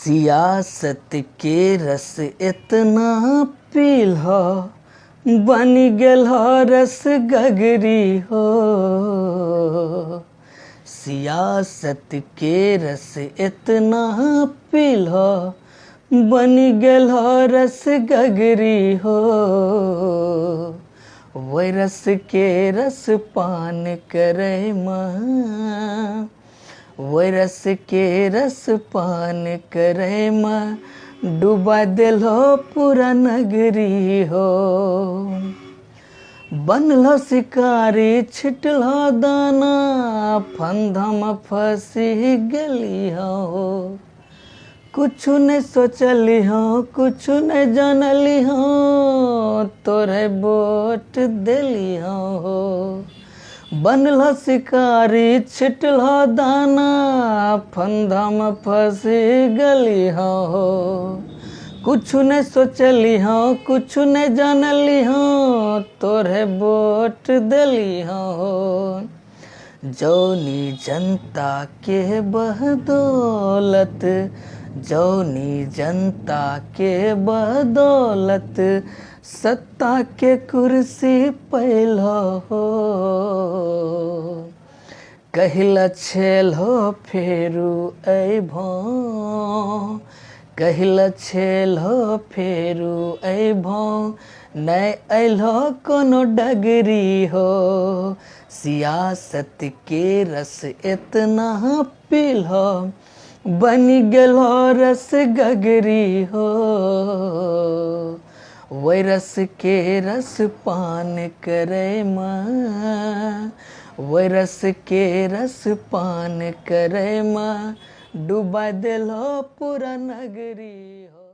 सियासत के रस इतना पील्हा बन गेल रस गगरी हो। सियासत के रस इतना पील्हा बन गेल रस गगरी हो। वही रस के रस पान करे माँ, वही रस के रस पान करे माँ, डुबा दिलो पूरा नगरी हो। बनलो शिकारी छिटलो दाना, फंदा में फंसी गली हो। कुछ नहीं सोचली हो, कुछ नहीं जानली हो, तोरे वोट दिली हो। बनलो शिकारी छिटलो दाना, फंदा में फंसी गली हो। कुछ नहीं सोचली हो, कुछ नहीं जानली हो, तोरे वोट दिली हो। जौनी जनता के बदौलत, जौनी जनता के बदौलत, सत्ता के कुर्सी पैलो हो। कहिला छेलो फेरू अइभो, कहिला छेलो फेरू अइभो, नहीं अइलो कोनो डगरी हो। सियासत के रस इतना पील्हा बन गेलो रस गगरी हो। वही रस के रस पान करे माँ, वही रस के रस पान करे माँ, डुबा दिलो पूरा नगरी हो।